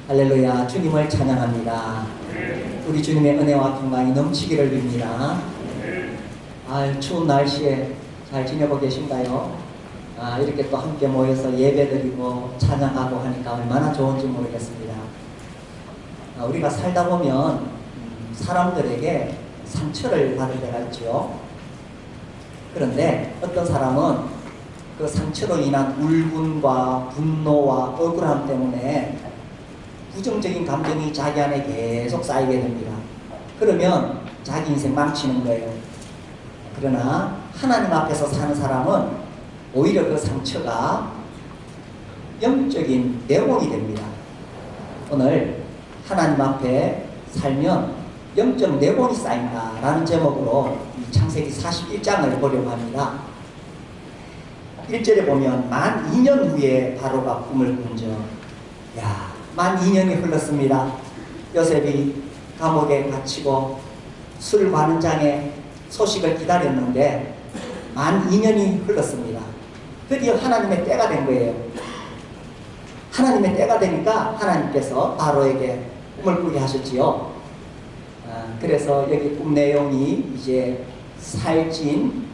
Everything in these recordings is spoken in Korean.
할렐루야, 주님을 찬양합니다. 우리 주님의 은혜와 평강이 넘치기를 빕니다. 추운 날씨에 잘 지내고 계신가요? 이렇게 또 함께 모여서 예배드리고 찬양하고 하니까 얼마나 좋은지 모르겠습니다. 우리가 살다 보면 사람들에게 상처를 받을 때가 있죠. 그런데 어떤 사람은 그 상처로 인한 울분과 분노와 억울함 때문에 부정적인 감정이 자기 안에 계속 쌓이게 됩니다. 그러면 자기 인생 망치는 거예요. 그러나 하나님 앞에서 사는 사람은 오히려 그 상처가 영적인 내공이 됩니다. 오늘 하나님 앞에 살면 영적 내공이 쌓인다라는 제목으로 창세기 41장을 보려고 합니다. 1절에 보면 만 2년 후에 바로가 꿈을 꾼 만 2년이 흘렀습니다. 요셉이 감옥에 갇히고 술 관원장의 소식을 기다렸는데 만 2년이 흘렀습니다. 드디어 하나님의 때가 된 거예요. 하나님의 때가 되니까 하나님께서 바로에게 꿈을 꾸게 하셨지요. 그래서 여기 꿈 내용이 이제 살찐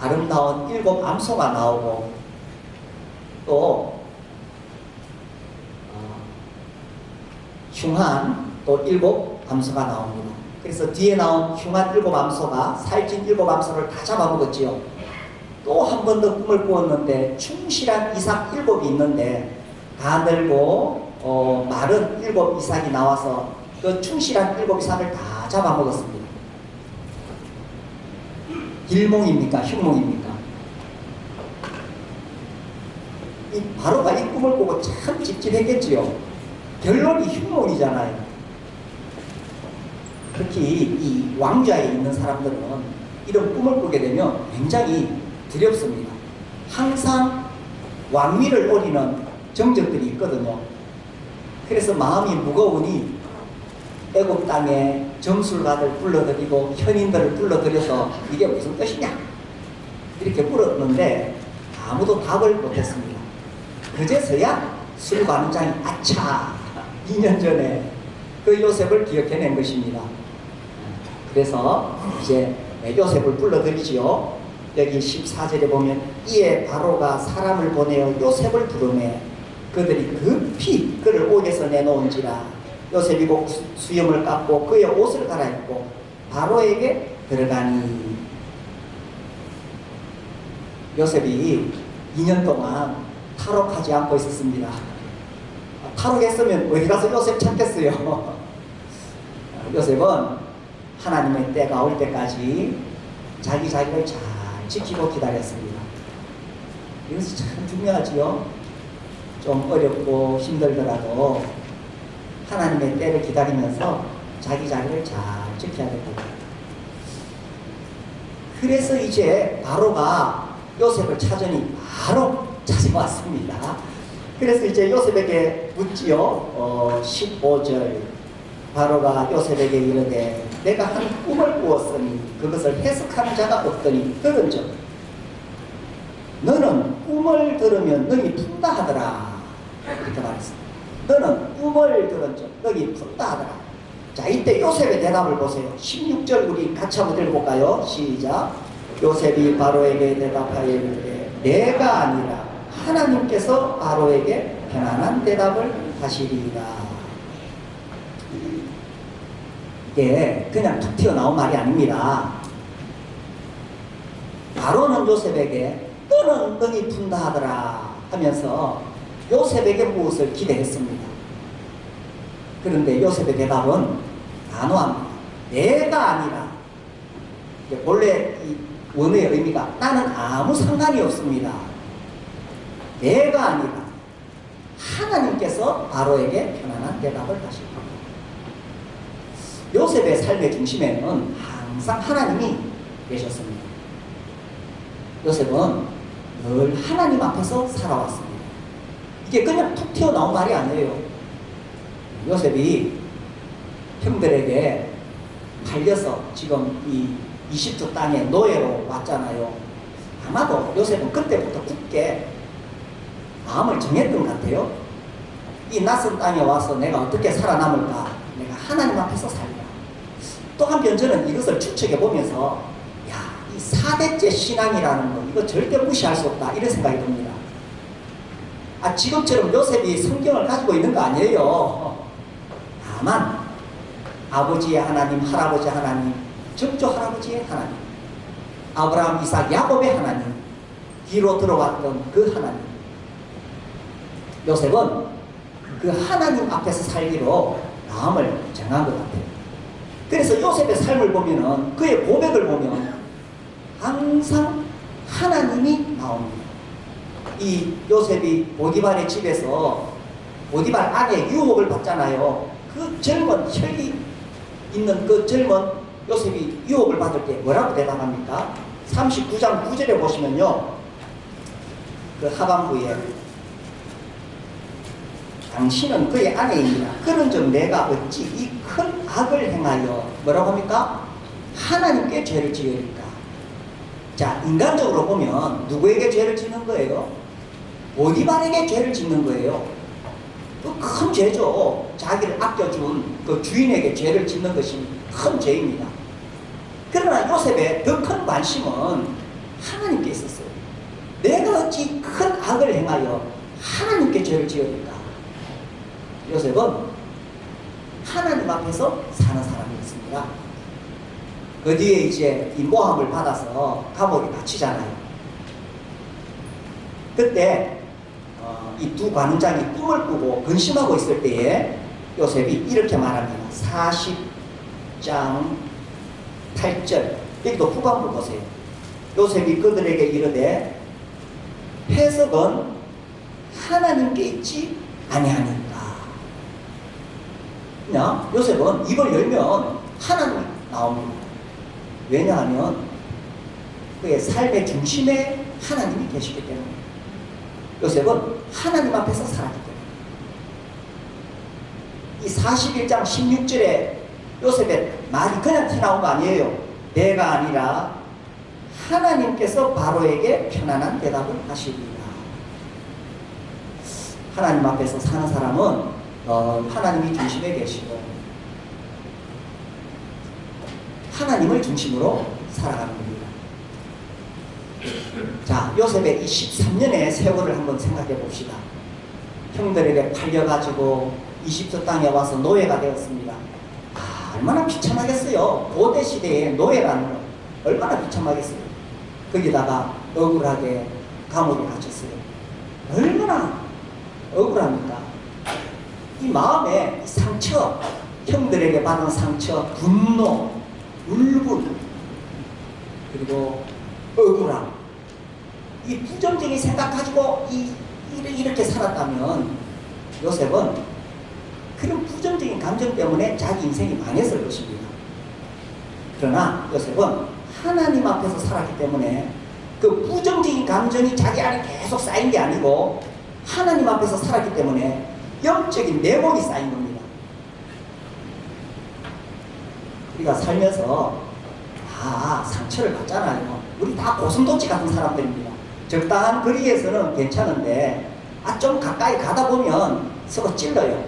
아름다운 7 암소가 나오고 또 흉한 또 7 암소가 나옵니다. 그래서 뒤에 나온 흉한 7 암소가 살찐 7 암소를 다 잡아먹었지요. 또 한 번 더 꿈을 꾸었는데 충실한 이삭 7이 있는데 가늘고 마른 7 이삭이 나와서 그 충실한 7 이삭을 다 잡아먹었습니다. 일몽입니까? 흉몽입니까? 이 바로가 이 꿈을 꾸고 참 찝찝했겠지요. 결론이 흉몽이잖아요. 특히 이 왕좌에 있는 사람들은 이런 꿈을 꾸게 되면 굉장히 두렵습니다. 항상 왕위를 노리는 정적들이 있거든요. 그래서 마음이 무거우니 애굽 땅에 점술가들 불러들이고 현인들을 불러들여서 이게 무슨 뜻이냐 이렇게 물었는데 아무도 답을 못했습니다. 그제서야 술관원장이 아차 2년 전에 그 요셉을 기억해낸 것입니다. 그래서 이제 요셉을 불러들이지요. 여기 14절에 보면 이에 바로가 사람을 보내어 요셉을 부르매 그들이 급히 그를 옥에서 내놓은지라 요셉이 곧 수염을 깎고 그의 옷을 갈아입고 바로에게 들어가니 요셉이 2년 동안 탈옥하지 않고 있었습니다. 탈옥했으면 어디 가서 요셉 찾겠어요. 요셉은 하나님의 때가 올 때까지 자기를 잘 지키고 기다렸습니다. 이것이 참 중요하지요. 좀 어렵고 힘들더라도 하나님의 때를 기다리면서 자기를 잘 지켜야 됩니다. 그래서 이제 바로가 요셉을 찾으니 바로 찾아왔습니다. 그래서 이제 요셉에게 묻지요. 15절 바로가 요셉에게 이르되 내가 한 꿈을 꾸었으니 그것을 해석하는 자가 없더니 들은즉 너는 꿈을 들으면 능히 푼다 하더라. 이렇게 말했습니다. 너는 꿈을 들은즉 능히 푼다 하더라. 자, 이때 요셉의 대답을 보세요. 16절 우리 같이 한번 읽어볼까요? 시작. 요셉이 바로에게 대답하여 이르되 내가 아니라 하나님께서 바로에게 편안한 대답을 하시리이다. 이게 그냥 툭 튀어나온 말이 아닙니다. 바로는 요셉에게 너는 능히 푼다 하더라 하면서 요셉에게 무엇을 기대했습니다. 그런데 요셉의 대답은 단호합니다. 내가 아니라, 원래 이 원어의 의미가 나는 아무 상관이 없습니다. 내가 아니라 하나님께서 바로에게 편안한 대답을 하십니다. 요셉의 삶의 중심에는 항상 하나님이 계셨습니다. 요셉은 늘 하나님 앞에서 살아왔습니다. 이게 그냥 툭 튀어나온 말이 아니에요. 요셉이 형들에게 팔려서 지금 이 이집트 땅에 노예로 왔잖아요. 아마도 요셉은 그때부터 굳게 마음을 정했던 것 같아요. 이 낯선 땅에 와서 내가 어떻게 살아남을까? 내가 하나님 앞에서 살리라. 또 한편 저는 이것을 추측해 보면서 야, 이 4대째 신앙이라는 거 이거 절대 무시할 수 없다 이런 생각이 듭니다. 지금처럼 요셉이 성경을 가지고 있는 거 아니에요. 다만 아버지의 하나님, 할아버지 하나님, 정조 할아버지의 하나님, 아브라함, 이삭, 야곱의 하나님, 뒤로 들어왔던 그 하나님. 요셉은 그 하나님 앞에서 살기로 마음을 정한 것 같아요. 그래서 요셉의 삶을 보면은, 그의 고백을 보면 항상 하나님이 나옵니다. 이 요셉이 보디발의 집에서 보디발 아내의 유혹을 받잖아요. 그 젊은 혈기 있는 그 젊은 요셉이 유혹을 받을 때 뭐라고 대답합니까? 39장 9절에 보시면요, 그 하반부에 당신은 그의 아내입니다. 그런즉 내가 어찌 이 큰 악을 행하여 뭐라고 합니까? 하나님께 죄를 지으리까? 자, 인간적으로 보면 누구에게 죄를 짓는 거예요? 보디발에게 죄를 짓는 거예요. 그 큰 죄죠. 자기를 아껴준 그 주인에게 죄를 짓는 것이 큰 죄입니다. 그러나 요셉의 더 큰 관심은 하나님께 있었어요. 내가 어찌 큰 악을 행하여 하나님께 죄를 지으리까? 요셉은 하나님 앞에서 사는 사람이었습니다. 그 뒤에 이제 이 모함을 받아서 감옥에 갇히잖아요. 그때 이 두 관원장이 꿈을 꾸고 근심하고 있을 때에 요셉이 이렇게 말합니다. 40장 8절, 여기도 후반부 보세요. 요셉이 그들에게 이르되 해석은 하나님께 있지 아니하니까. 그냥 요셉은 입을 열면 하나님이 나옵니다. 왜냐하면 그의 삶의 중심에 하나님이 계시기 때문에. 요셉은 하나님 앞에서 살았기 때문에. 이 41장 16절에 요셉의 말이 그냥 튀어나온 거 아니에요. 내가 아니라 하나님께서 바로에게 편안한 대답을 하시리라. 하나님 앞에서 사는 사람은 하나님이 중심에 계시고 하나님을 중심으로 살아가는 겁니다. 자, 요셉의 이 13년의 세월을 한번 생각해 봅시다. 형들에게 팔려가지고 이집트 땅에 와서 노예가 되었습니다. 얼마나 비참하겠어요. 고대 시대에 노예라는 거 얼마나 비참하겠어요. 거기다가 억울하게 감옥에 갇혔어요. 얼마나 억울합니까? 이 마음에 이 상처, 형들에게 받은 상처, 분노, 울분, 그리고 억울함, 이 부정적인 생각 가지고 이렇게 살았다면 요셉은 그런 부정적인 감정 때문에 자기 인생이 망했을 것입니다. 그러나 요셉은 하나님 앞에서 살았기 때문에 그 부정적인 감정이 자기 안에 계속 쌓인 게 아니고 하나님 앞에서 살았기 때문에 영적인 내공이 쌓인 겁니다. 우리가 살면서 다 상처를 받잖아요. 우리 다 고슴도치 같은 사람들입니다. 적당한 거리에서는 괜찮은데 좀 가까이 가다 보면 서로 찔러요.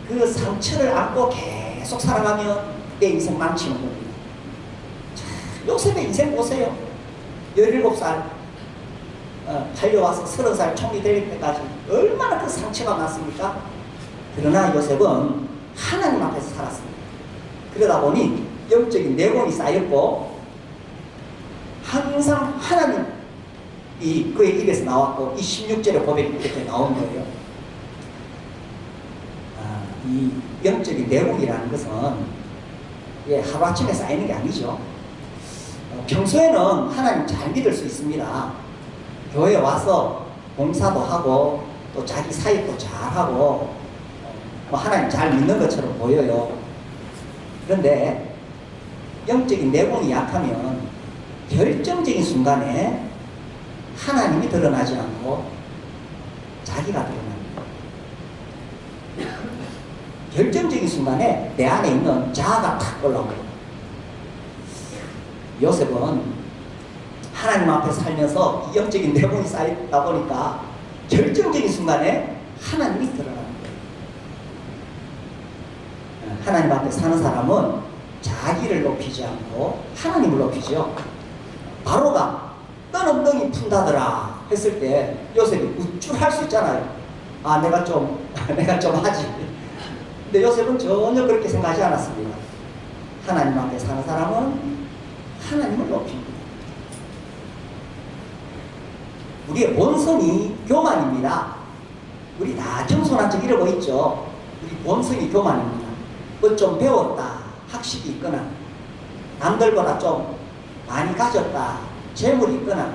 그 상처를 안고 계속 살아가면 내 인생 망치는 겁니다. 자, 요셉의 인생 보세요. 17살 달려와서 30살 총리 될 때까지 얼마나 그 상처가 났습니까? 그러나 요셉은 하나님 앞에서 살았습니다. 그러다 보니 영적인 내공이 쌓였고 항상 하나님이 그의 입에서 나왔고 이 16절의 고백이 이렇게 나온 거예요. 이 영적인 내공이라는 것은 하루아침에 쌓이는 게 아니죠. 평소에는 하나님 잘 믿을 수 있습니다. 교회에 와서 봉사도 하고 또 자기 사역도 잘하고 하나님 잘 믿는 것처럼 보여요. 그런데 영적인 내공이 약하면 결정적인 순간에 하나님이 드러나지 않고 자기가 드러납니다. 결정적인 순간에 내 안에 있는 자아가 탁 올라옵니다. 요셉은 하나님 앞에 살면서 영적인 내공이 쌓이다 보니까 결정적인 순간에 하나님이 드러나는 거예요. 하나님 앞에 사는 사람은 자기를 높이지 않고 하나님을 높이죠. 바로가 너는 엉덩이 푼다더라 했을 때 요셉이 우쭐할 수 있잖아요. 아, 내가 좀 하지. 근데 요셉은 전혀 그렇게 생각하지 않았습니다. 하나님 앞에 사는 사람은 하나님을 높입니다. 우리의 본성이 교만입니다. 우리 다 정손한척 이러고 있죠. 우리 본성이 교만입니다. 뭐 좀 배웠다, 학식이 있거나 남들보다 좀 많이 가졌다, 재물이 있거나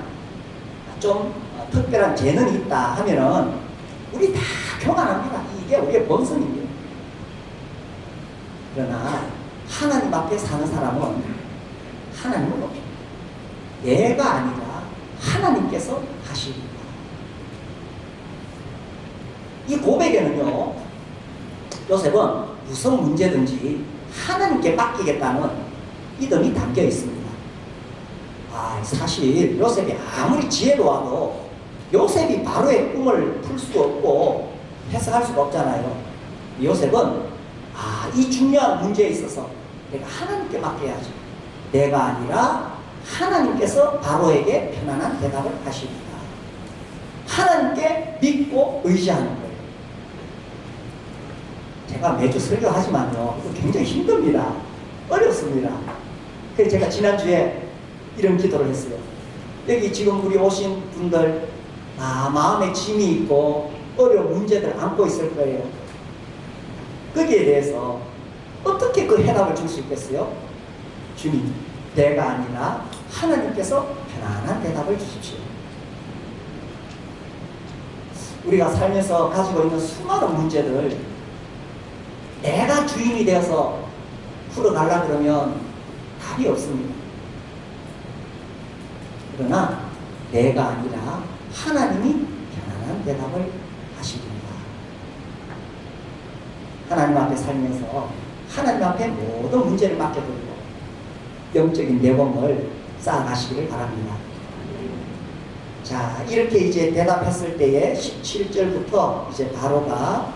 좀 특별한 재능이 있다 하면은 우리 다 교만합니다. 이게 우리의 본성입니다. 그러나 하나님 앞에 사는 사람은 하나님을 높입니다. 내가 아니라 하나님께서 하십니다. 이 고백에는요, 요셉은 무슨 문제든지 하나님께 맡기겠다는 믿음이 담겨 있습니다. 사실 요셉이 아무리 지혜로워도 요셉이 바로의 꿈을 풀 수 없고 해석할 수가 없잖아요. 요셉은 이 중요한 문제에 있어서 내가 하나님께 맡겨야지. 내가 아니라 하나님께서 바로에게 편안한 대답을 하십니다. 하나님께 믿고 의지하는 거예요. 제가 매주 설교하지만요, 이거 굉장히 힘듭니다. 어렵습니다. 그래서 제가 지난주에 이런 기도를 했어요. 여기 지금 우리 오신 분들 마음에 짐이 있고 어려운 문제들을 안고 있을 거예요. 거기에 대해서 어떻게 그 해답을 줄 수 있겠어요? 주님, 내가 아니라 하나님께서 편안한 대답을 주십시오. 우리가 살면서 가지고 있는 수많은 문제들 내가 주인이 되어서 풀어가려고 그러면 답이 없습니다. 그러나 내가 아니라 하나님이 편안한 대답을 하십니다. 하나님 앞에 살면서 하나님 앞에 모든 문제를 맡겨두고 영적인 내공을 쌓아가시기를 바랍니다. 자, 이렇게 이제 대답했을 때에 17절부터 이제 바로가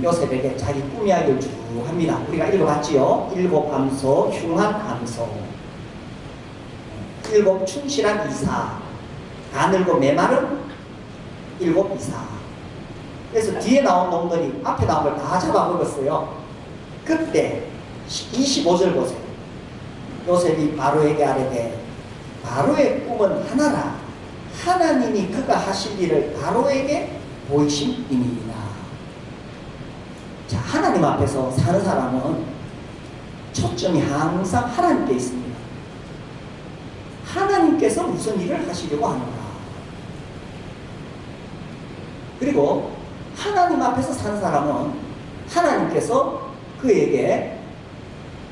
요셉에게 자기 꿈 이야기를 쭉 합니다. 우리가 읽어봤지요. 7 암소, 흉한 암소, 7 충실한 이사, 가늘고 메마른 7 이사. 그래서 뒤에 나온 놈들이 앞에 나온 걸 다 잡아먹었어요. 그때 25절 보세요. 요셉이 바로에게 아뢰되 바로의 꿈은 하나라. 하나님이 그가 하실 일을 바로에게 보이심이니이다. 자, 하나님 앞에서 사는 사람은 초점이 항상 하나님께 있습니다. 하나님께서 무슨 일을 하시려고 하는가. 그리고 하나님 앞에서 사는 사람은 하나님께서 그에게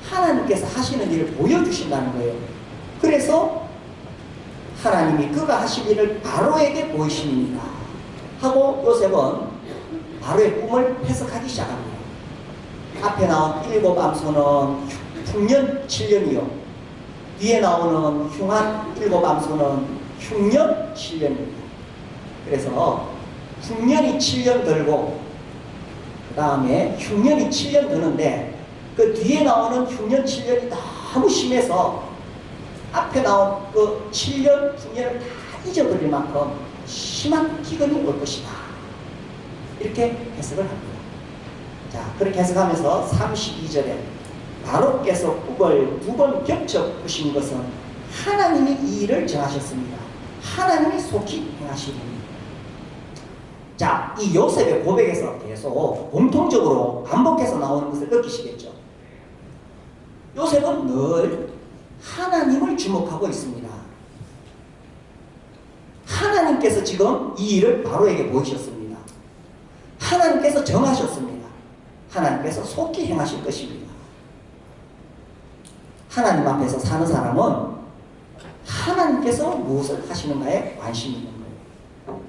하나님께서 하시는 일을 보여주신다는 거예요. 그래서 하나님이 그가 하실 일을 바로에게 보이십니다 하고 요셉은 바로의 꿈을 해석하기 시작합니다. 앞에 나온 7 암소는 흉년 7년이요. 뒤에 나오는 흉한 7 암소는 흉년 7년입니다. 그래서 흉년이 7년 들고 그 다음에 흉년이 7년 드는데 그 뒤에 나오는 흉년 7년이 너무 심해서 앞에 나온 그 7년 흉년을 다 잊어버릴 만큼 심한 기근이 올 것이다. 이렇게 해석을 합니다. 자, 그렇게 해석하면서 32절에 바로께서 꿈을 2번 겹쳐 보신 것은 하나님이 이 일을 정하셨습니다. 하나님이 속히 행하시리니. 자, 이 요셉의 고백에서 계속 공통적으로 반복해서 나오는 것을 느끼시겠죠. 요셉은 늘 하나님을 주목하고 있습니다. 하나님께서 지금 이 일을 바로에게 보이셨습니다. 하나님께서 정하셨습니다. 하나님께서 속히 행하실 것입니다. 하나님 앞에서 사는 사람은 하나님께서 무엇을 하시는가에 관심이 있는 거예요.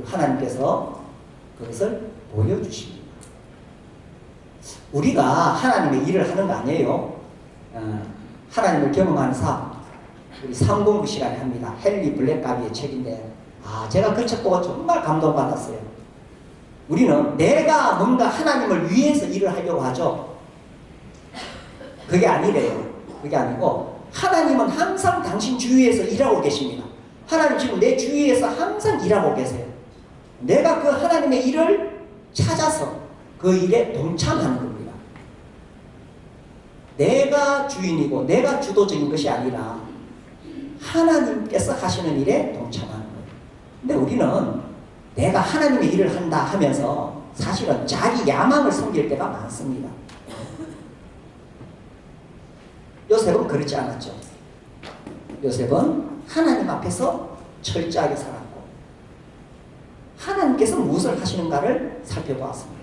하나님께서 그것을 보여주십니다. 우리가 하나님의 일을 하는 거 아니에요. 하나님을 경험하는 삶, 우리 3공부 시간에 합니다. 헨리 블랙가비의 책인데 제가 그 책 보고 정말 감동받았어요. 우리는 내가 뭔가 하나님을 위해서 일을 하려고 하죠. 그게 아니래요. 그게 아니고 하나님은 항상 당신 주위에서 일하고 계십니다. 하나님 지금 내 주위에서 항상 일하고 계세요. 내가 그 하나님의 일을 찾아서 그 일에 동참하는 겁니다. 내가 주인이고 내가 주도적인 것이 아니라 하나님께서 하시는 일에 동참하는 거예요. 근데 우리는 내가 하나님의 일을 한다 하면서 사실은 자기 야망을 섬길 때가 많습니다. 요셉은 그렇지 않았죠. 요셉은 하나님 앞에서 철저하게 살았고 하나님께서 무엇을 하시는가를 살펴보았습니다.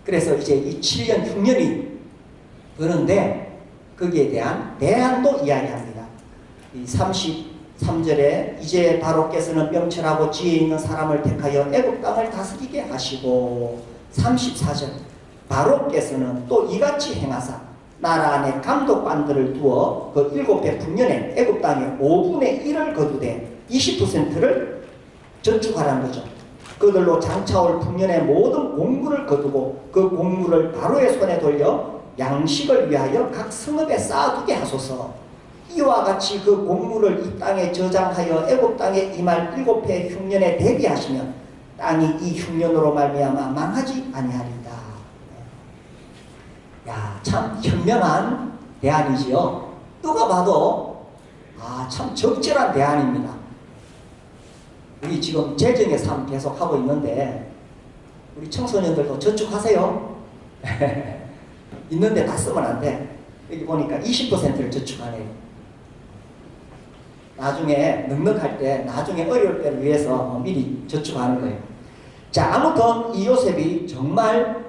그래서 이제 이 7년 흉년이 드는데 거기에 대한 대안도 이야기합니다. 이 33절에 이제 바로께서는 명철하고 지혜 있는 사람을 택하여 애굽 땅을 다스리게 하시고 34절 바로께서는 또 이같이 행하사 나라 안에 감독관들을 두어 그 7배 풍년에 애굽 땅의 5분의 1을 거두되 20%를 저축하라는 거죠. 그들로 장차올 풍년의 모든 공물을 거두고 그 공물을 바로의 손에 돌려 양식을 위하여 각 성읍에 쌓아두게 하소서. 이와 같이 그 공물을 이 땅에 저장하여 애굽 땅에 임할 7해 흉년에 대비하시면 땅이 이 흉년으로 말미암아 망하지 아니하리다. 야, 참 현명한 대안이지요. 누가 봐도 참 적절한 대안입니다. 우리 지금 재정의 삶 계속 하고 있는데 우리 청소년들도 저축하세요. 있는데 다 쓰면 안 돼. 여기 보니까 20%를 저축하네요. 나중에 넉넉할 때 나중에 어려울 때를 위해서 미리 저축하는 거예요. 자, 아무튼 이 요셉이 정말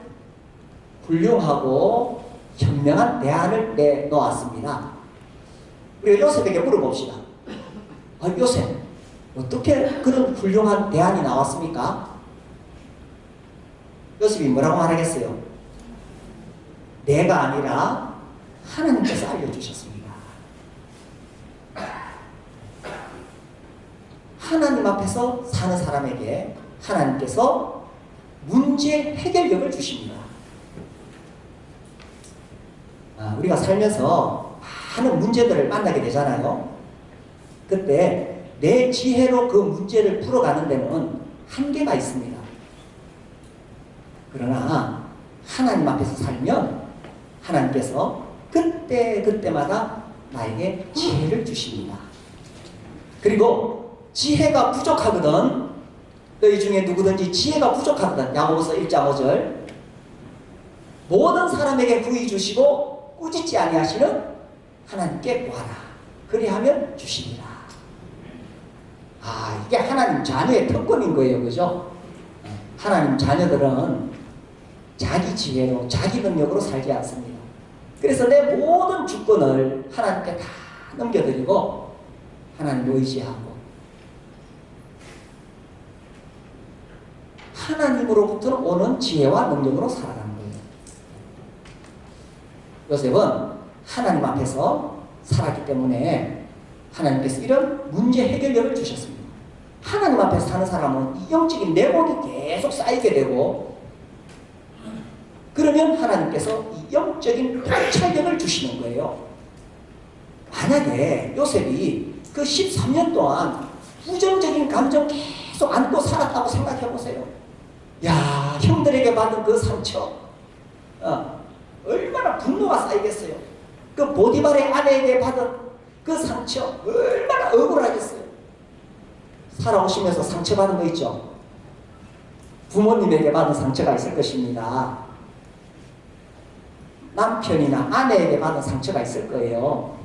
훌륭하고 현명한 대안을 내놓았습니다. 우리가 요셉에게 물어봅시다. 요셉, 어떻게 그런 훌륭한 대안이 나왔습니까? 요셉이 뭐라고 말하겠어요? 내가 아니라 하나님께서 알려주셨습니다. 하나님 앞에서 사는 사람에게 하나님께서 문제 해결력을 주십니다. 우리가 살면서 많은 문제들을 만나게 되잖아요. 그때 내 지혜로 그 문제를 풀어가는 데는 한계가 있습니다. 그러나 하나님 앞에서 살면 하나님께서 그때마다 나에게 지혜를 주십니다. 그리고 지혜가 부족하거든, 너희 중에 누구든지 지혜가 부족하거든, 야고보서 1장 5절 모든 사람에게 구히 주시고 꾸짖지 아니하시는 하나님께 구하라. 그리하면 주시리라. 이게 하나님 자녀의 특권인 거예요. 그죠? 하나님 자녀들은 자기 지혜로 자기 능력으로 살지 않습니다. 그래서 내 모든 주권을 하나님께 다 넘겨드리고 하나님을 의지하고 하나님으로부터 오는 지혜와 능력으로 살아가는 거예요. 요셉은 하나님 앞에서 살았기 때문에 하나님께서 이런 문제 해결력을 주셨습니다. 하나님 앞에서 사는 사람은 이 영적인 내공이 계속 쌓이게 되고, 그러면 하나님께서 이 영적인 통찰력을 주시는 거예요. 만약에 요셉이 그 13년 동안 부정적인 감정 계속 안고 살았다고 생각해 보세요. 야, 형들에게 받은 그 상처, 얼마나 분노가 쌓이겠어요. 그 보디발의 아내에게 받은 그 상처 얼마나 억울하겠어요. 살아오시면서 상처받은 거 있죠. 부모님에게 받은 상처가 있을 것입니다. 남편이나 아내에게 받은 상처가 있을 거예요.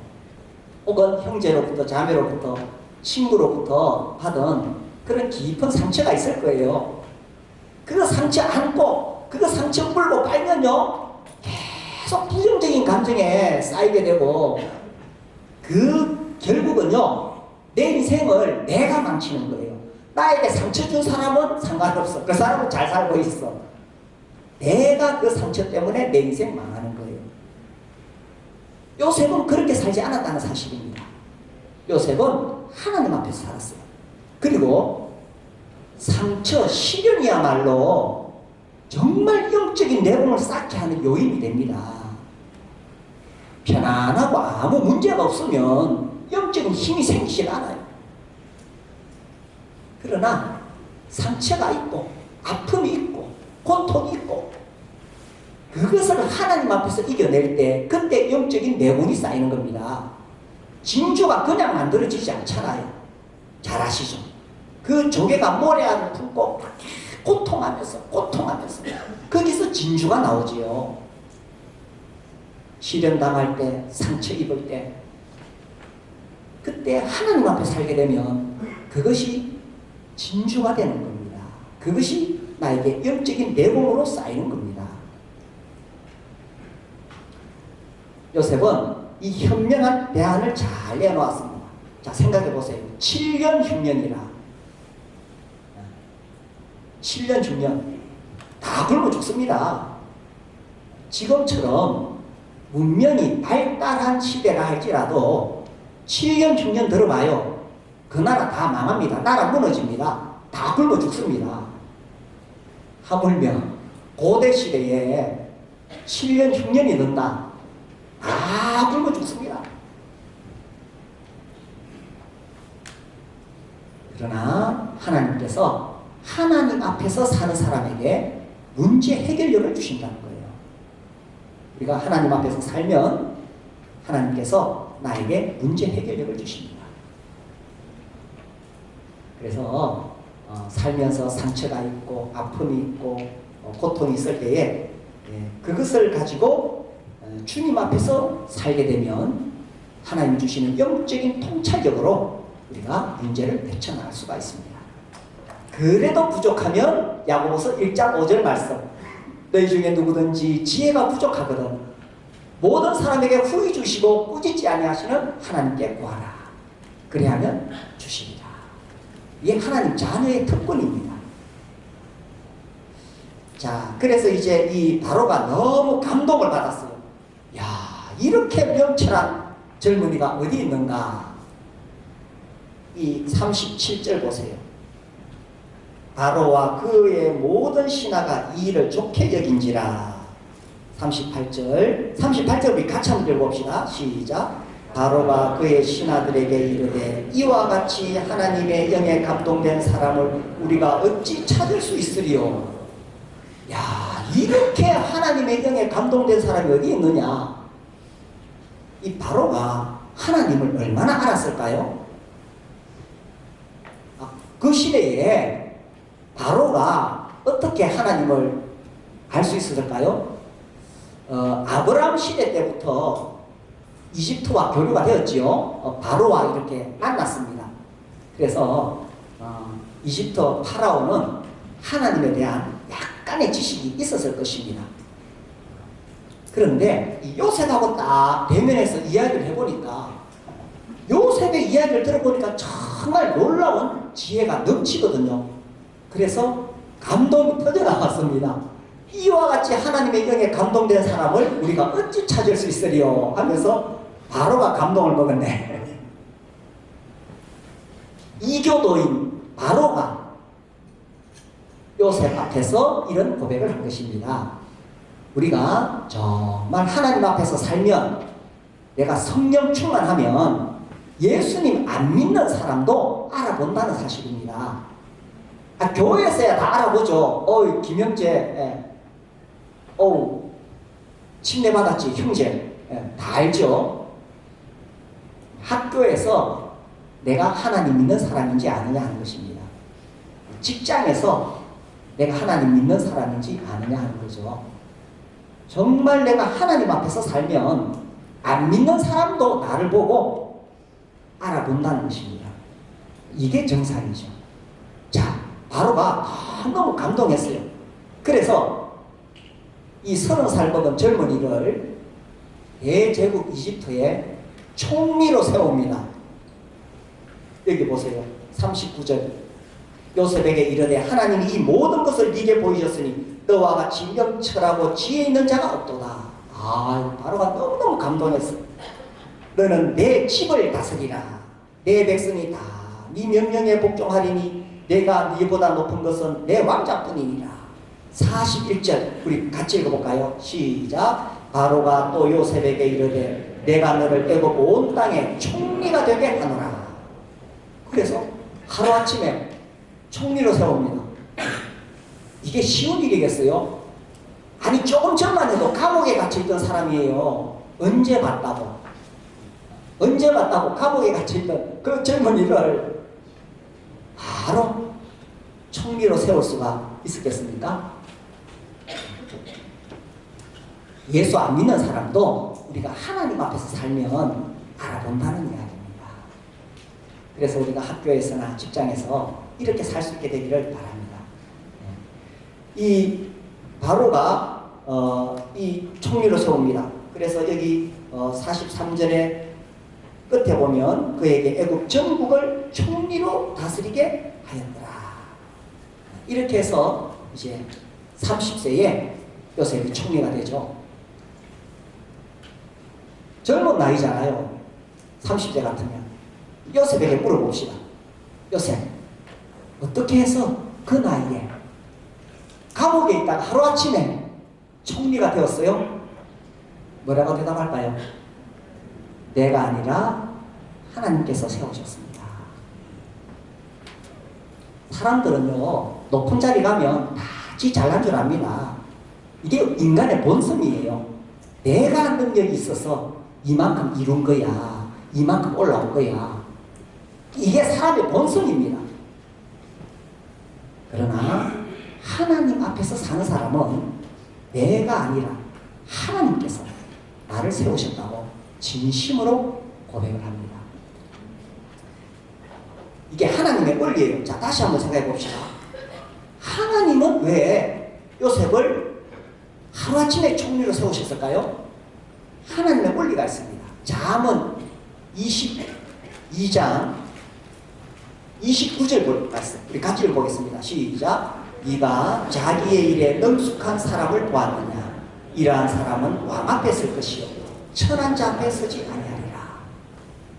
혹은 형제로부터, 자매로부터, 친구로부터 받은 그런 깊은 상처가 있을 거예요. 그 상처 안고 그 상처 물고 빨면요 계속 부정적인 감정에 쌓이게 되고, 그 결국은요 내 인생을 내가 망치는 거예요. 나에게 상처 준 사람은 상관없어. 그 사람은 잘 살고 있어. 내가 그 상처 때문에 내 인생 망하는 거예요. 요셉은 그렇게 살지 않았다는 사실입니다. 요셉은 하나님 앞에서 살았어요. 그리고 상처, 시련이야말로 정말 영적인 내공을 쌓게 하는 요인이 됩니다. 편안하고 아무 문제가 없으면 영적인 힘이 생기질 않아요. 그러나 상처가 있고 아픔이 있고 고통이 있고 그것을 하나님 앞에서 이겨낼 때 그때 영적인 내공이 쌓이는 겁니다. 진주가 그냥 만들어지지 않잖아요. 잘 아시죠? 그 조개가 모래알을 품고 고통하면서 거기서 진주가 나오지요. 시련 당할 때, 상처 입을 때, 그때 하나님 앞에 살게 되면 그것이 진주가 되는 겁니다. 그것이 나에게 영적인 내공으로 쌓이는 겁니다. 요셉은 이 현명한 대안을 잘 내놓았습니다. 자, 생각해 보세요. 7년 흉년이라. 7년 흉년. 다 굶어 죽습니다. 지금처럼 문명이 발달한 시대라 할지라도 7년 흉년 들어봐요. 그 나라 다 망합니다. 나라 무너집니다. 다 굶어 죽습니다. 하물며 고대 시대에 7년 흉년이 든다. 다 굶어 죽습니다. 그러나 하나님께서 하나님 앞에서 사는 사람에게 문제 해결력을 주신다는 거예요. 우리가 하나님 앞에서 살면 하나님께서 나에게 문제 해결력을 주십니다. 그래서 살면서 상처가 있고 아픔이 있고 고통이 있을 때에 그것을 가지고 주님 앞에서 살게 되면 하나님 주시는 영적인 통찰력으로 우리가 문제를 헤쳐나갈 수가 있습니다. 그래도 부족하면 야고보서 1장 5절 말씀, 너희 중에 누구든지 지혜가 부족하거든 모든 사람에게 후히 주시고 꾸짖지 아니하시는 하나님께 구하라. 그리하면 주시리라. 이게 하나님 자녀의 특권입니다. 자, 그래서 이제 이 바로가 너무 감동을 받았어요. 야, 이렇게 명철한 젊은이가 어디 있는가? 이 37절 보세요. 바로와 그의 모든 신하가 이 일을 좋게 여긴지라. 38절 우리 같이 한번 읽어봅시다. 시작. 바로가 그의 신하들에게 이르되 이와 같이 하나님의 영에 감동된 사람을 우리가 어찌 찾을 수 있으리요. 야, 이렇게 하나님의 영에 감동된 사람이 어디 있느냐? 이 바로가 하나님을 얼마나 알았을까요? 그 시대에 바로가 어떻게 하나님을 알 수 있었을까요? 아브라함 시대 때부터 이집트와 교류가 되었지요. 바로와 이렇게 만났습니다. 그래서 이집트 파라오는 하나님에 대한 약간의 지식이 있었을 것입니다. 그런데 이 요셉하고 딱 대면해서 이야기를 해보니까 요셉의 이야기를 들어보니까 정말 놀라운 지혜가 넘치거든요. 그래서 감동이 터져나왔습니다. 이와 같이 하나님의 영에 감동된 사람을 우리가 어찌 찾을 수 있으리요 하면서 바로가 감동을 먹었네. 이교도인 바로가 요셉 앞에서 이런 고백을 한 것입니다. 우리가 정말 하나님 앞에서 살면, 내가 성령 충만하면 예수님 안 믿는 사람도 알아본다는 사실입니다. 교회에서야 다 알아보죠. 김영재, 침례받았지 형제, 다 알죠. 학교에서 내가 하나님 믿는 사람인지 아느냐 하는 것입니다. 직장에서 내가 하나님 믿는 사람인지 아느냐 하는 거죠. 정말 내가 하나님 앞에서 살면 안 믿는 사람도 나를 보고 알아본다는 것입니다. 이게 정상이죠. 자, 바로가 너무 감동했어요. 그래서 이 30살 먹은 젊은이를 대제국 이집트에 총리로 세웁니다. 여기 보세요. 39절. 요셉에게 이르되 하나님이 이 모든 것을 네게 보이셨으니 너와 같이 명철하고 지혜 있는 자가 없도다. 바로가 너무너무 감동했어. 너는 내 집을 다스리라. 내 백성이 다 네 명령에 복종하리니 내가 네보다 높은 것은 내 왕자뿐이니라. 41절 우리 같이 읽어볼까요? 시작. 바로가 또 요셉에게 이르되 내가 너를 애굽 온 땅에 총리가 되게 하노라. 그래서 하루아침에 총리로 세웁니다. 이게 쉬운 일이겠어요? 아니 조금 전만 해도 감옥에 갇혀있던 사람이에요. 언제 봤다고 감옥에 갇혀있던 그 젊은이를 바로 총리로 세울 수가 있었겠습니까? 예수 안 믿는 사람도 우리가 하나님 앞에서 살면 알아본다는 이야기입니다. 그래서 우리가 학교에서나 직장에서 이렇게 살 수 있게 되기를 바랍니다. 이 바로가 이 총리로 세웁니다. 그래서 여기 43절에 끝에 보면 그에게 애굽 전국을 총리로 다스리게 하였더라. 이렇게 해서 이제 30세에 요셉이 총리가 되죠. 젊은 나이잖아요. 30대 같으면. 요셉에게 물어봅시다. 요셉, 어떻게 해서 그 나이에 감옥에 있다가 하루아침에 총리가 되었어요? 뭐라고 대답할까요? 내가 아니라 하나님께서 세우셨습니다. 사람들은요, 높은 자리 가면 다 지 잘난 줄 압니다. 이게 인간의 본성이에요. 내가 능력이 있어서 이만큼 이룬 거야. 이만큼 올라온 거야. 이게 사람의 본성입니다. 그러나 하나님 앞에서 사는 사람은 내가 아니라 하나님께서 나를 세우셨다고 진심으로 고백을 합니다. 이게 하나님의 원리예요. 자, 다시 한번 생각해 봅시다. 하나님은 왜 요셉을 하루아침에 총리로 세우셨을까요? 하나님의 원리가 있습니다. 잠언 22장 29절 말씀 우리 같이 읽어보겠습니다. 시작. 네가 자기의 일에 능숙한 사람을 보았느냐? 이러한 사람은 왕 앞에 설 것이요 천한 자 앞에 서지 아니하리라.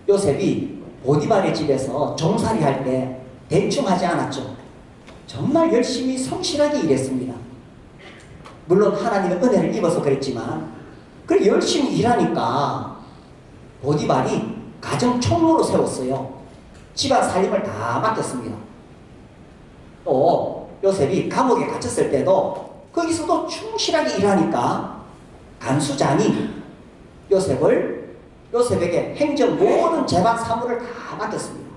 요셉이 보디발의 집에서 종살이 할 때 대충 하지 않았죠. 정말 열심히 성실하게 일했습니다. 물론 하나님의 은혜를 입어서 그랬지만 그래 열심히 일하니까 보디발이 가정 총무로 세웠어요. 집안 살림을 다 맡겼습니다. 또 요셉이 감옥에 갇혔을 때도 거기서도 충실하게 일하니까 간수장이 요셉에게 행정 모든 재반 사무를 다 맡겼습니다.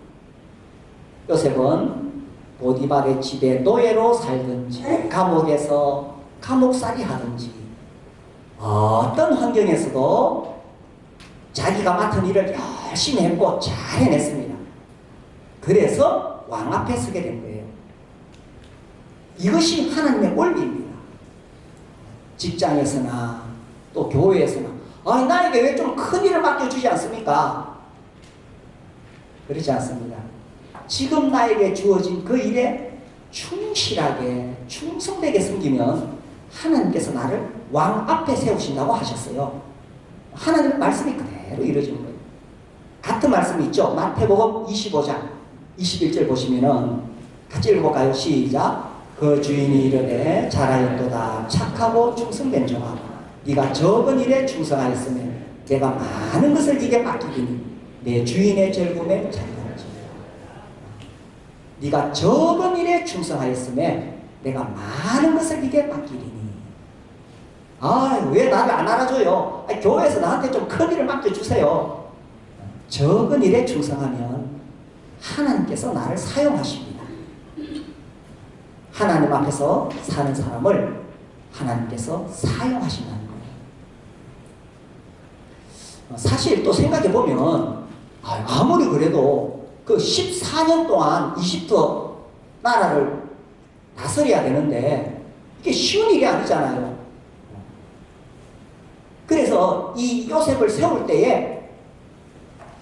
요셉은 보디발의 집에 노예로 살든지 감옥에서 감옥살이 하든지 어떤 환경에서도 자기가 맡은 일을 열심히 했고 잘 해냈습니다. 그래서 왕 앞에 서게 된 거예요. 이것이 하나님의 원리입니다. 직장에서나 또 교회에서나 아니 나에게 왜 좀 큰 일을 맡겨주지 않습니까? 그렇지 않습니다. 지금 나에게 주어진 그 일에 충실하게 충성되게 섬기면 하나님께서 나를 왕 앞에 세우신다고 하셨어요. 하나님의 말씀이 그대로 이루어지는 거예요. 같은 말씀이 있죠. 마태복음 25장 21절 보시면은 같이 읽어볼까요? 시작. 그 주인이 이르되 잘하였도다 착하고 충성된 종아 네가 적은 일에 충성하였으면 내가 많은 것을 네게 맡기리니 내 주인의 즐거움에 참여하지. 네가 적은 일에 충성하였으면 내가 많은 것을 네게 맡기리니. 아, 왜 나를 안 알아줘요? 아니, 교회에서 나한테 좀 큰 일을 맡겨주세요. 적은 일에 충성하면 하나님께서 나를 사용하십니다. 하나님 앞에서 사는 사람을 하나님께서 사용하신다는 거예요. 사실 또 생각해보면 아무리 그래도 그 14년 동안 이집트 나라를 다스려야 되는데 이게 쉬운 일이 아니잖아요. 그래서 이 요셉을 세울 때에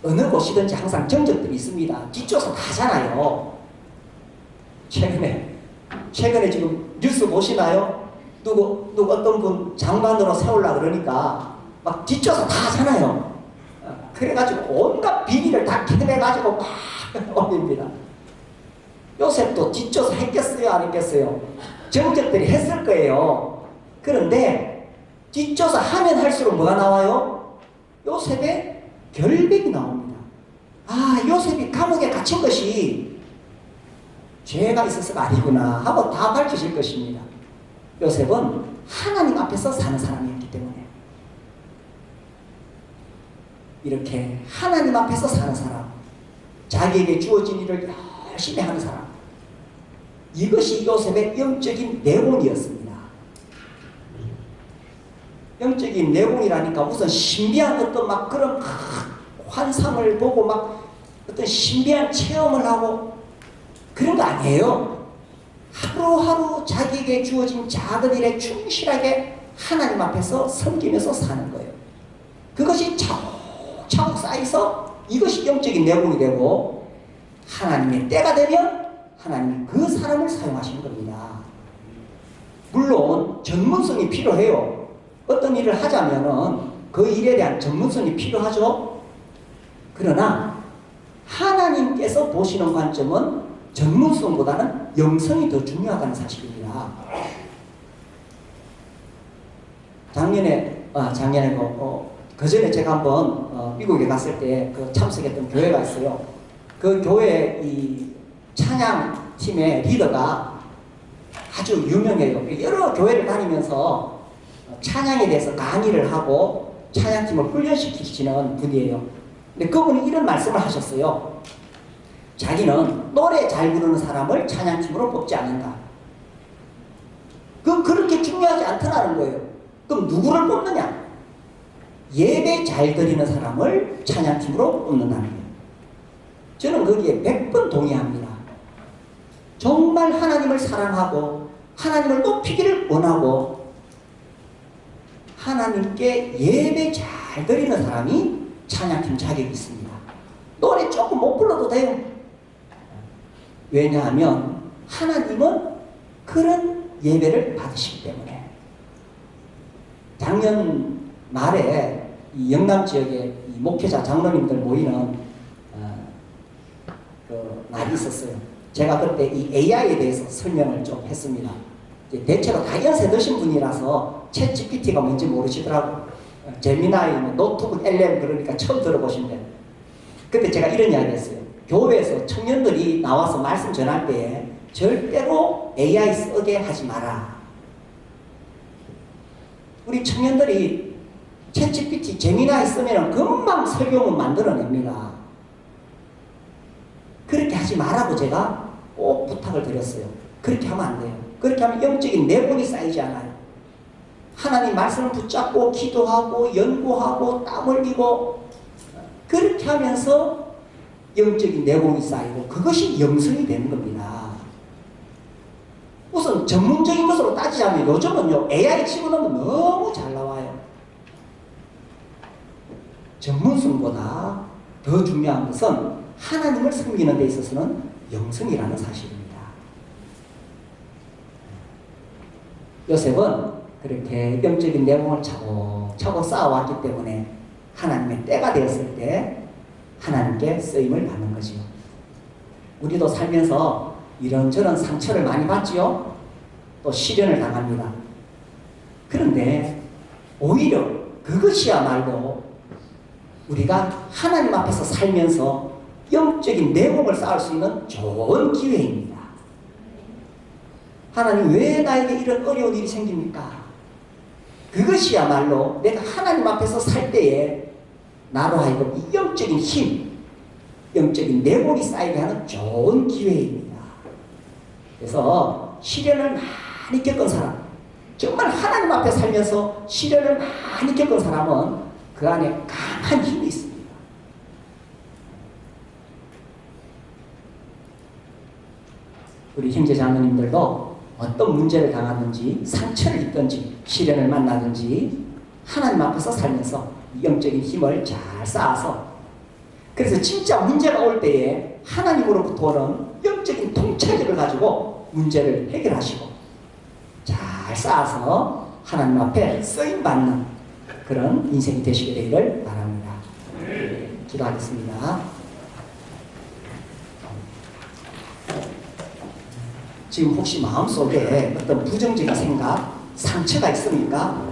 어느 곳이든지 항상 정적들이 있습니다. 뒷조사 다 하잖아요. 최근에 지금 뉴스 보시나요? 누구 어떤 분 장관으로 세우려고 그러니까 막 뒷조사 다 하잖아요. 그래가지고 온갖 비리를 다 캐내가지고 막 올립니다. 요셉도 뒷조사 했겠어요? 안 했겠어요? 정적들이 했을 거예요. 그런데 뒷조사 하면 할수록 뭐가 나와요? 요셉의 결백이 나옵니다. 아, 요셉이 감옥에 갇힌 것이 죄가 있어서가 아니구나 하고 다 밝혀질 것입니다. 요셉은 하나님 앞에서 사는 사람이었기 때문에, 이렇게 하나님 앞에서 사는 사람, 자기에게 주어진 일을 열심히 하는 사람, 이것이 요셉의 영적인 내공이었습니다. 영적인 내공이라니까 무슨 신비한 어떤 막 그런 환상을 보고 막 어떤 신비한 체험을 하고 그런 거 아니에요. 하루하루 자기에게 주어진 작은 일에 충실하게 하나님 앞에서 섬기면서 사는 거예요. 그것이 차곡차곡 쌓여서 이것이 영적인 내공이 되고, 하나님의 때가 되면 하나님이 그 사람을 사용하시는 겁니다. 물론 전문성이 필요해요. 어떤 일을 하자면은 그 일에 대한 전문성이 필요하죠. 그러나 하나님께서 보시는 관점은 전문성보다는 영성이 더 중요하다는 사실입니다. 작년에 그 전에 제가 한번 미국에 갔을 때 그 참석했던 교회가 있어요. 그 교회 이 찬양팀의 리더가 아주 유명해요. 여러 교회를 다니면서 찬양에 대해서 강의를 하고 찬양팀을 훈련시키시는 분이에요. 근데 그분이 이런 말씀을 하셨어요. 자기는 노래 잘 부르는 사람을 찬양팀으로 뽑지 않는다. 그렇게 중요하지 않더라는 거예요. 그럼 누구를 뽑느냐? 예배 잘 드리는 사람을 찬양팀으로 뽑는다는 거예요. 저는 거기에 100번 동의합니다. 정말 하나님을 사랑하고 하나님을 높이기를 원하고 하나님께 예배 잘 드리는 사람이 찬양팀 자격이 있습니다. 노래 조금 못 불러도 돼요. 왜냐하면 하나님은 그런 예배를 받으시기 때문에. 작년 말에 이 영남 지역에 이 목회자 장로님들 모이는 그 날이 있었어요. 제가 그때 이 AI에 대해서 설명을 좀 했습니다. 대체로 다 연세 드신 분이라서 챗 GPT가 뭔지 모르시더라고요. 제미나이, 노트북 LM 그러니까 처음 들어보신대. 그때 제가 이런 이야기 했어요. 교회에서 청년들이 나와서 말씀 전할 때에 절대로 AI 쓰게 하지 마라. 우리 청년들이 챗 GPT, 제미나이 쓰면 금방 설교문 만들어냅니다. 그렇게 하지 말라고 제가 꼭 부탁을 드렸어요. 그렇게 하면 안 돼요. 그렇게 하면 영적인 내공이 쌓이지 않아요. 하나님 말씀을 붙잡고 기도하고 연구하고 땀 흘리고 그렇게 하면서 영적인 내공이 쌓이고 그것이 영성이 되는 겁니다. 우선 전문적인 것으로 따지자면 요즘은요 AI 집어넣으면 너무 잘 나와요. 전문성보다 더 중요한 것은 하나님을 섬기는 데 있어서는 영성이라는 사실입니다. 요셉은 그렇게 영적인 내공을 차곡차곡 쌓아왔기 때문에 하나님의 때가 되었을 때 하나님께 쓰임을 받는 거지요. 우리도 살면서 이런저런 상처를 많이 받지요. 또 시련을 당합니다. 그런데 오히려 그것이야말로 우리가 하나님 앞에서 살면서 영적인 내공을 쌓을 수 있는 좋은 기회입니다. 하나님 왜 나에게 이런 어려운 일이 생깁니까? 그것이야말로 내가 하나님 앞에서 살 때에 나로 하여금 이 영적인 힘, 영적인 내공이 쌓이게 하는 좋은 기회입니다. 그래서 시련을 많이 겪은 사람, 정말 하나님 앞에 살면서 시련을 많이 겪은 사람은 그 안에 강한 힘이 있습니다. 우리 형제 자매님들도 어떤 문제를 당하든지 상처를 입든지 시련을 만나든지 하나님 앞에서 살면서 영적인 힘을 잘 쌓아서 그래서 진짜 문제가 올 때에 하나님으로부터 오는 영적인 통찰력을 가지고 문제를 해결하시고 잘 쌓아서 하나님 앞에 쓰임받는 그런 인생이 되시게 되기를 바랍니다. 기도하겠습니다. 지금 혹시 마음속에 어떤 부정적인 생각, 상처가 있습니까?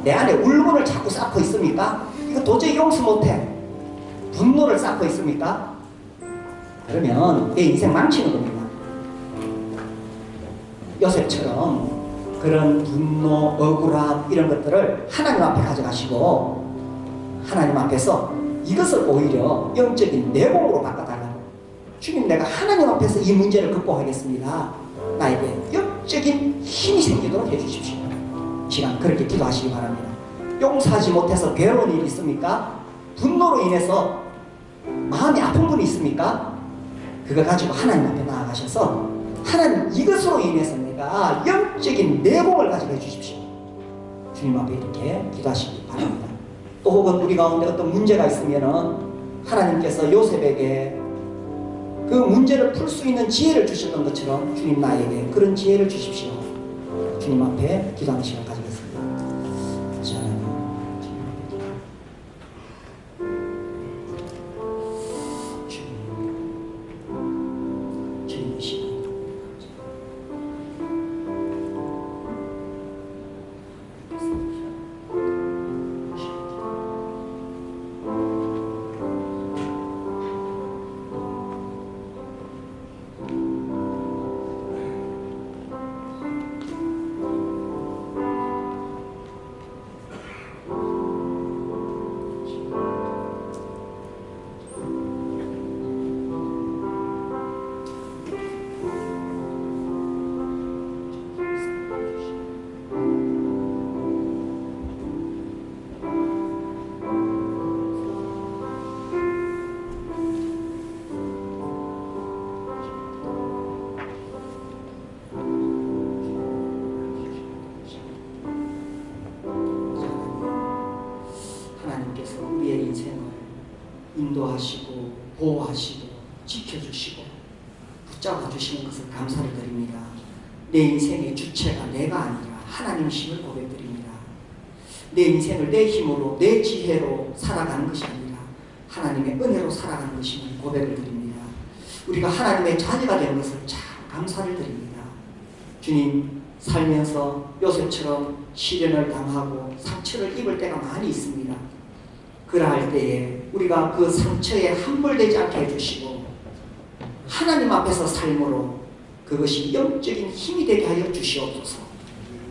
내 안에 울분을 자꾸 쌓고 있습니까? 이거 도저히 용서 못해. 분노를 쌓고 있습니까? 그러면 내 인생 망치는 겁니다. 요셉처럼 그런 분노, 억울함 이런 것들을 하나님 앞에 가져가시고 하나님 앞에서 이것을 오히려 영적인 내공으로 바꿔달라고. 주님, 내가 하나님 앞에서 이 문제를 극복하겠습니다. 나에게 영적인 힘이 생기도록 해주십시오. 이 시간 그렇게 기도하시기 바랍니다. 용서하지 못해서 괴로운 일이 있습니까? 분노로 인해서 마음이 아픈 분이 있습니까? 그거 가지고 하나님 앞에 나아가셔서 하나님, 이것으로 인해서 내가 영적인 내공을 가지고 해주십시오. 주님 앞에 이렇게 기도하시기 바랍니다. 또 혹은 우리 가운데 어떤 문제가 있으면은 하나님께서 요셉에게 그 문제를 풀 수 있는 지혜를 주셨던 것처럼 주님, 나에게 그런 지혜를 주십시오. 주님 앞에 기도하는 시간 가지겠습니다. 자, 주님 이 시간 우리의 인생을 인도하시고 보호하시고 지켜주시고 붙잡아 주시는 것을 감사를 드립니다. 내 인생의 주체가 내가 아니라 하나님이심을 고백드립니다. 내 인생을 내 힘으로 내 지혜로 살아가는 것이 아니라 하나님의 은혜로 살아가는 것임을 고백을 드립니다. 우리가 하나님의 자녀가 되는 것을 참 감사를 드립니다. 주님, 살면서 요셉처럼 시련을 당하고 상처를 입을 때가 많이 있습니다. 그러할 때에 우리가 그 상처에 함몰되지 않게 해주시고 하나님 앞에서 삶으로 그것이 영적인 힘이 되게 하여 주시옵소서.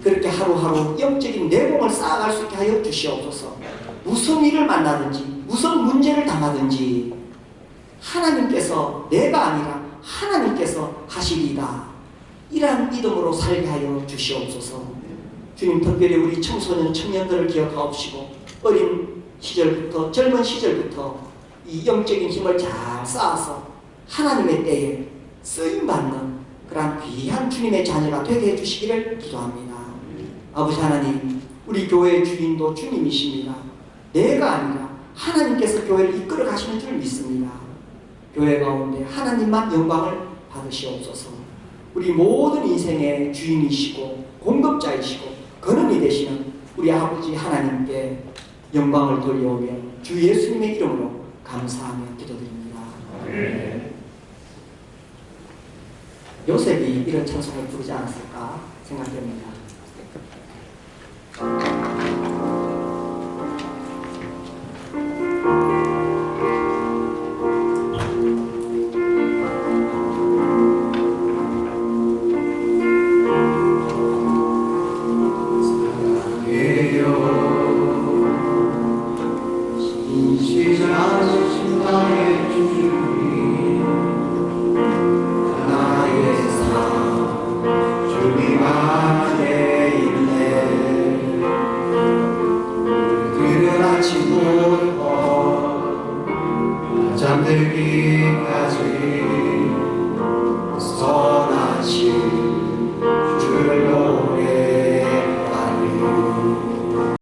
그렇게 하루하루 영적인 내공을 쌓아갈 수 있게 하여 주시옵소서. 무슨 일을 만나든지 무슨 문제를 당하든지 하나님께서 내가 아니라 하나님께서 하시리이다, 이러한 믿음으로 살게 하여 주시옵소서. 주님, 특별히 우리 청소년 청년들을 기억하옵시고 어린 시절부터 젊은 시절부터 이 영적인 힘을 잘 쌓아서 하나님의 때에 쓰임받는 그러한 귀한 주님의 자녀가 되게 해주시기를 기도합니다. 아버지 하나님, 우리 교회의 주인도 주님이십니다. 내가 아니라 하나님께서 교회를 이끌어 가시는 줄 믿습니다. 교회 가운데 하나님만 영광을 받으시옵소서. 우리 모든 인생의 주인이시고 공급자이시고 근원이 되시는 우리 아버지 하나님께 영광을 돌려오며 주 예수님의 이름으로 감사하며 기도드립니다. 네. 요셉이 이런 찬송을 부르지 않았을까 생각됩니다.